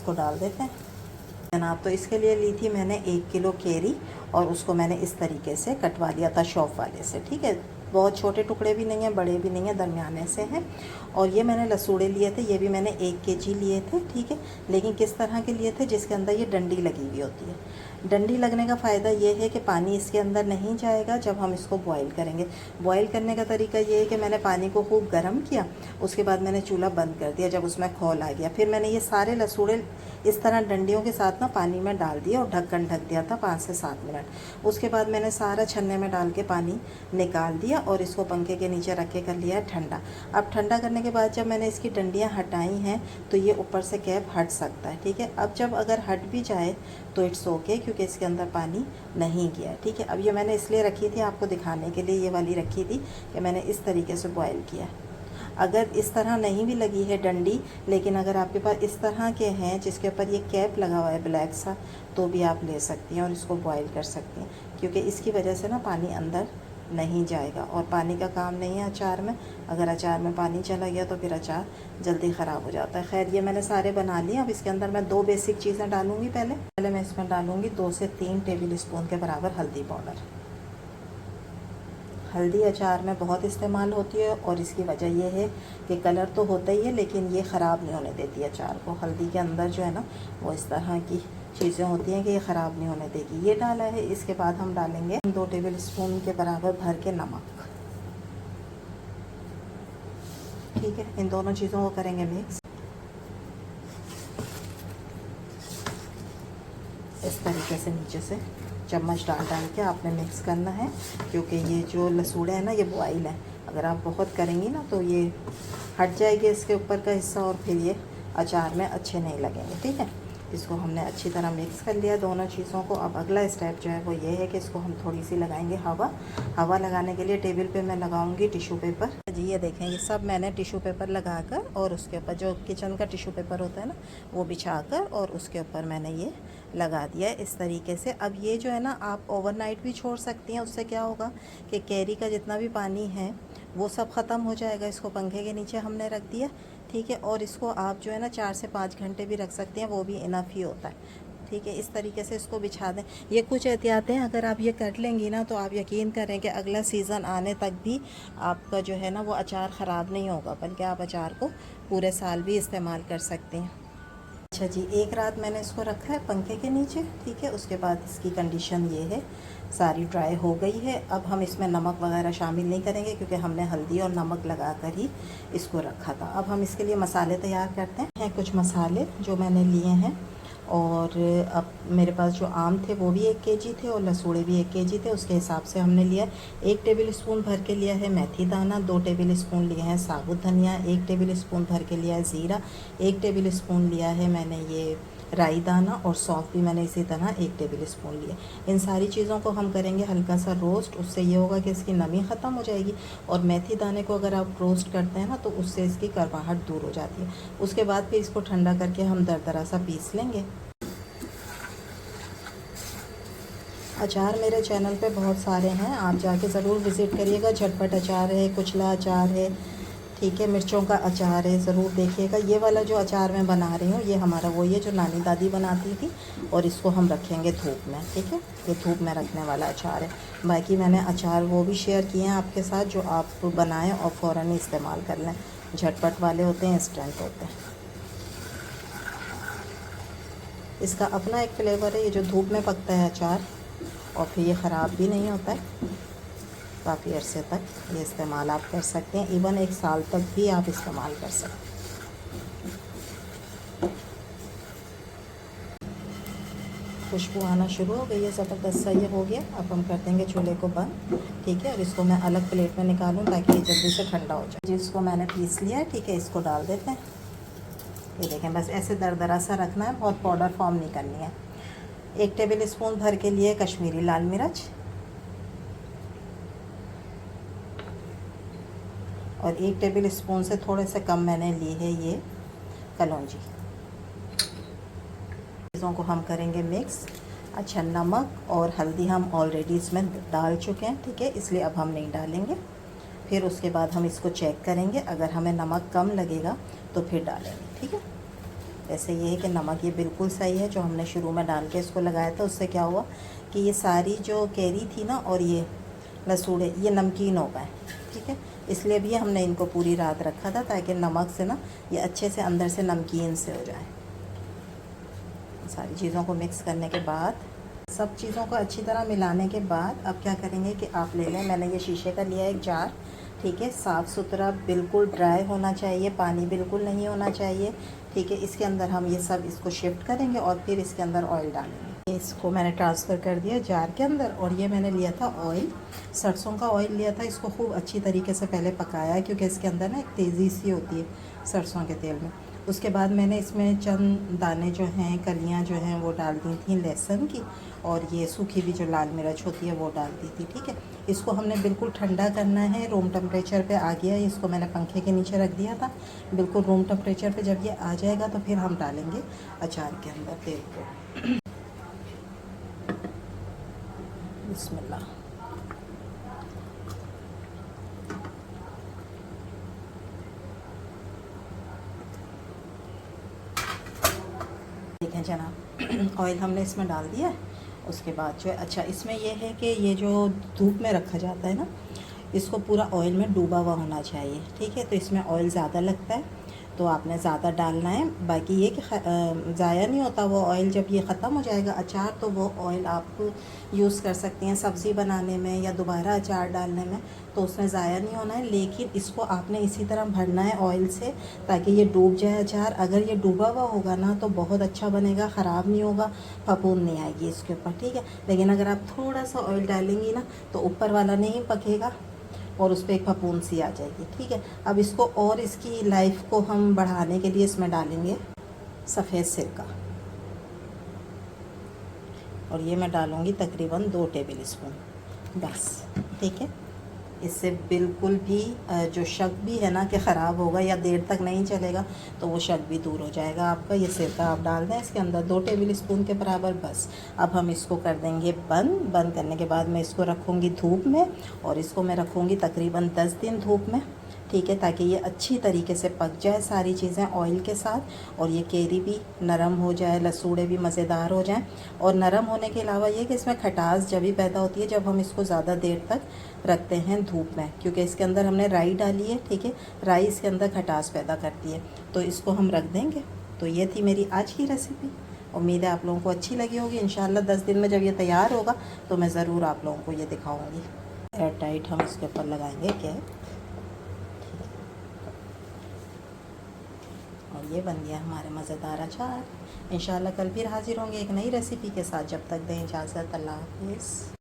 इसको डाल देते हैं जनाब। तो इसके लिए ली थी मैंने 1 किलो केरी और उसको मैंने इस तरीके से कटवा लिया था शॉप वाले से, ठीक है। बहुत छोटे टुकड़े भी नहीं हैं, बड़े भी नहीं हैं, दरमियाने से हैं। और ये मैंने लसूड़े लिए थे, ये भी मैंने 1 केजी लिए थे, ठीक है। लेकिन किस तरह के लिए थे, जिसके अंदर ये डंडी लगी हुई होती है। डंडी लगने का फ़ायदा ये है कि पानी इसके अंदर नहीं जाएगा जब हम इसको बॉईल करेंगे। बॉईल करने का तरीका ये है कि मैंने पानी को खूब गर्म किया, उसके बाद मैंने चूल्हा बंद कर दिया। जब उसमें खौल आ गया, फिर मैंने ये सारे लसूड़े इस तरह डंडियों के साथ ना पानी में डाल दिया और ढक्कन ढक दिया था 5 से 7 मिनट। उसके बाद मैंने सारा छन्ने में डाल के पानी निकाल दिया और इसको पंखे के नीचे रख के कर लिया ठंडा। अब ठंडा करने के बाद जब मैंने इसकी डंडियाँ हटाई हैं तो ये ऊपर से कैप हट सकता है, ठीक है। अब जब अगर हट भी जाए तो इट्स ओके, क्योंकि इसके अंदर पानी नहीं गया, ठीक है। अब ये मैंने इसलिए रखी थी आपको दिखाने के लिए, ये वाली रखी थी कि मैंने इस तरीके से बॉयल किया। अगर इस तरह नहीं भी लगी है डंडी, लेकिन अगर आपके पास इस तरह के हैं जिसके ऊपर ये कैप लगा हुआ है ब्लैक सा, तो भी आप ले सकती हैं और इसको बॉईल कर सकती हैं, क्योंकि इसकी वजह से ना पानी अंदर नहीं जाएगा। और पानी का काम नहीं है अचार में, अगर अचार में पानी चला गया तो फिर अचार जल्दी ख़राब हो जाता है। खैर, ये मैंने सारे बना लिए। अब इसके अंदर मैं 2 बेसिक चीज़ें डालूँगी। पहले मैं इसमें डालूँगी 2 से 3 टेबल स्पून के बराबर हल्दी पाउडर। हल्दी अचार में बहुत इस्तेमाल होती है और इसकी वजह यह है कि कलर तो होता ही है, लेकिन ये ख़राब नहीं होने देती अचार को। हल्दी के अंदर जो है ना वो इस तरह की चीज़ें होती हैं कि ये ख़राब नहीं होने देगी। ये डाला है। इसके बाद हम डालेंगे 2 टेबल स्पून के बराबर भर के नमक, ठीक है। इन दोनों चीज़ों को करेंगे मिक्स इस तरीके से, नीचे से चम्मच डाल के आपने मिक्स करना है, क्योंकि ये जो लसूड़े हैं ना ये बॉयल है। अगर आप बहुत करेंगी ना तो ये हट जाएगी इसके ऊपर का हिस्सा और फिर ये अचार में अच्छे नहीं लगेंगे, ठीक है। इसको हमने अच्छी तरह मिक्स कर लिया दोनों चीज़ों को। अब अगला स्टेप जो है वो ये है कि इसको हम थोड़ी सी लगाएंगे हवा लगाने के लिए टेबल पे मैं लगाऊंगी टिश्यू पेपर। जी ये देखें, ये सब मैंने टिश्यू पेपर लगाकर और उसके ऊपर जो किचन का टिश्यू पेपर होता है ना वो बिछाकर और उसके ऊपर मैंने ये लगा दिया है इस तरीके से। अब ये जो है ना आप ओवरनाइट भी छोड़ सकती हैं। उससे क्या होगा कि कैरी का जितना भी पानी है वो सब ख़त्म हो जाएगा। इसको पंखे के नीचे हमने रख दिया, ठीक है। और इसको आप जो है ना 4 से 5 घंटे भी रख सकते हैं, वो भी इनफ ही होता है, ठीक है। इस तरीके से इसको बिछा दें। ये कुछ एहतियातें अगर आप ये कर लेंगी ना तो आप यकीन करें कि अगला सीज़न आने तक भी आपका जो है ना वो अचार ख़राब नहीं होगा, बल्कि आप अचार को पूरे साल भी इस्तेमाल कर सकते हैं। अच्छा जी, 1 रात मैंने इसको रखा है पंखे के नीचे, ठीक है। उसके बाद इसकी कंडीशन ये है, सारी ड्राई हो गई है। अब हम इसमें नमक वगैरह शामिल नहीं करेंगे, क्योंकि हमने हल्दी और नमक लगा कर ही इसको रखा था। अब हम इसके लिए मसाले तैयार करते हैं। कुछ मसाले जो मैंने लिए हैं, और अब मेरे पास जो आम थे वो भी 1 केजी थे और लसूड़े भी 1 केजी थे। उसके हिसाब से हमने लिया 1 टेबल स्पून भर के लिया है मेथी दाना, 2 टेबल स्पून लिए हैं साबुत धनिया, 1 टेबल स्पून भर के लिया है ज़ीरा, 1 टेबल स्पून लिया है मैंने ये राई दाना, और सौंफ भी मैंने इसी तरह 1 टेबल स्पून लिया। इन सारी चीज़ों को हम करेंगे हल्का सा रोस्ट। उससे ये होगा कि इसकी नमी ख़त्म हो जाएगी। और मेथी दाने को अगर आप रोस्ट करते हैं ना तो उससे इसकी कड़वाहट दूर हो जाती है। उसके बाद फिर इसको ठंडा करके हम दरदरा सा पीस लेंगे। अचार मेरे चैनल पे बहुत सारे हैं, आप जाके ज़रूर विज़िट करिएगा। झटपट अचार है, कुचला अचार है, ठीक है, मिर्चों का अचार है, ज़रूर देखिएगा। ये वाला जो अचार मैं बना रही हूँ ये हमारा वही है जो नानी दादी बनाती थी, और इसको हम रखेंगे धूप में, ठीक है। ये धूप में रखने वाला अचार है। बाकी मैंने अचार वो भी शेयर किए हैं आपके साथ जो आप बनाएं और फ़ौरन ही इस्तेमाल कर लें। झटपट वाले होते हैं, इंस्टेंट होते हैं। इसका अपना एक फ्लेवर है, ये जो धूप में पकता है अचार, और फिर ये ख़राब भी नहीं होता है। काफ़ी अरसे तक ये इस्तेमाल आप कर सकते हैं, इवन 1 साल तक भी आप इस्तेमाल कर सकते हैं। खुशबू आना शुरू हो गई है, ज़बरदस्त सा ये हो गया। अब हम कर देंगे चूल्हे को बंद, ठीक है। और इसको मैं अलग प्लेट में निकालूं ताकि ये जल्दी से ठंडा हो जाए। जिसको मैंने पीस लिया है, ठीक है, इसको डाल देते हैं। ये देखें, बस ऐसे दरदरा सा रखना है, बहुत पाउडर फॉर्म नहीं करनी है। 1 टेबल स्पून भर के लिए कश्मीरी लाल मिर्च, और 1 टेबल स्पून से थोड़े से कम मैंने ली है ये कलौंजी। चीज़ों को हम करेंगे मिक्स। अच्छा, नमक और हल्दी हम ऑलरेडी इसमें डाल चुके हैं, ठीक है, इसलिए अब हम नहीं डालेंगे। फिर उसके बाद हम इसको चेक करेंगे, अगर हमें नमक कम लगेगा तो फिर डालेंगे, ठीक है। वैसे ये है कि नमक ये बिल्कुल सही है, जो हमने शुरू में डाल के इसको लगाया था उससे क्या हुआ कि ये सारी जो कैरी थी ना और ये लसूड़े ये नमकीन हो गए, ठीक है। इसलिए भी हमने इनको पूरी रात रखा था ताकि नमक से ना ये अच्छे से अंदर से नमकीन से हो जाए। सारी चीज़ों को मिक्स करने के बाद, सब चीज़ों को अच्छी तरह मिलाने के बाद अब क्या करेंगे कि आप ले लें, मैंने ये शीशे का लिया एक जार, ठीक है, साफ़ सुथरा, बिल्कुल ड्राई होना चाहिए, पानी बिल्कुल नहीं होना चाहिए, ठीक है। इसके अंदर हम ये सब इसको शिफ्ट करेंगे और फिर इसके अंदर ऑयल डालेंगे। इसको मैंने ट्रांसफ़र कर दिया जार के अंदर और ये मैंने लिया था ऑयल, सरसों का ऑयल लिया था। इसको खूब अच्छी तरीके से पहले पकाया क्योंकि इसके अंदर ना एक तेज़ी सी होती है सरसों के तेल में। उसके बाद मैंने इसमें चंद दाने जो हैं, कलियाँ जो हैं वो डाल दी थी लहसुन की, और ये सूखी भी जो लाल मिर्च होती है वो डाल दी थी, ठीक है। इसको हमने बिल्कुल ठंडा करना है, रूम टेम्परेचर पे आ गया है। इसको मैंने पंखे के नीचे रख दिया था, बिल्कुल रूम टेम्परेचर पे जब ये आ जाएगा तो फिर हम डालेंगे अचार के अंदर तेल को। बिस्मिल्लाह। देखें जनाब, ऑयल हमने इसमें डाल दिया है। उसके बाद जो है, अच्छा इसमें ये है कि ये जो धूप में रखा जाता है ना, इसको पूरा ऑयल में डूबा हुआ होना चाहिए, ठीक है। तो इसमें ऑयल ज़्यादा लगता है तो आपने ज़्यादा डालना है। बाकी ये कि ज़ाया नहीं होता वो ऑयल, जब ये ख़त्म हो जाएगा अचार तो वो ऑयल आप यूज़ कर सकती हैं सब्ज़ी बनाने में या दोबारा अचार डालने में, तो उसमें ज़ाया नहीं होना है। लेकिन इसको आपने इसी तरह भरना है ऑयल से ताकि ये डूब जाए अचार। अगर ये डूबा हुआ होगा ना तो बहुत अच्छा बनेगा, ख़राब नहीं होगा, फफूंद नहीं आएगी इसके ऊपर, ठीक है। लेकिन अगर आप थोड़ा सा ऑयल डालेंगी ना तो ऊपर वाला नहीं पकेगा और उस पर एक फफूंद सी आ जाएगी, ठीक है। अब इसको और इसकी लाइफ को हम बढ़ाने के लिए इसमें डालेंगे सफ़ेद सिरका, और ये मैं डालूँगी तकरीबन 2 टेबल स्पून बस, ठीक है। इससे बिल्कुल भी जो शक भी है ना कि ख़राब होगा या देर तक नहीं चलेगा तो वो शक भी दूर हो जाएगा आपका। ये सिरका आप डाल दें इसके अंदर 2 टेबल स्पून के बराबर बस। अब हम इसको कर देंगे बंद करने के बाद मैं इसको रखूँगी धूप में, और इसको मैं रखूँगी तकरीबन 10 दिन धूप में, ठीक है, ताकि ये अच्छी तरीके से पक जाए सारी चीज़ें ऑयल के साथ, और ये कैरी भी नरम हो जाए, लसूड़े भी मज़ेदार हो जाएं। और नरम होने के अलावा ये कि इसमें खटास जब भी पैदा होती है जब हम इसको ज़्यादा देर तक रखते हैं धूप में, क्योंकि इसके अंदर हमने राई डाली है, ठीक है। राई इसके अंदर खटास पैदा करती है, तो इसको हम रख देंगे। तो ये थी मेरी आज की रेसिपी, उम्मीद है आप लोगों को अच्छी लगी होगी। इंशाल्लाह 10 दिन में जब ये तैयार होगा तो मैं ज़रूर आप लोगों को ये दिखाऊँगी। एयर टाइट हम इसके ऊपर लगाएंगे कैप, और ये बन गया हमारे मज़ेदार अचार। इंशाल्लाह कल फिर हाज़िर होंगे एक नई रेसिपी के साथ। जब तक दें इजाज़त, अल्लाह हाफ़िज़।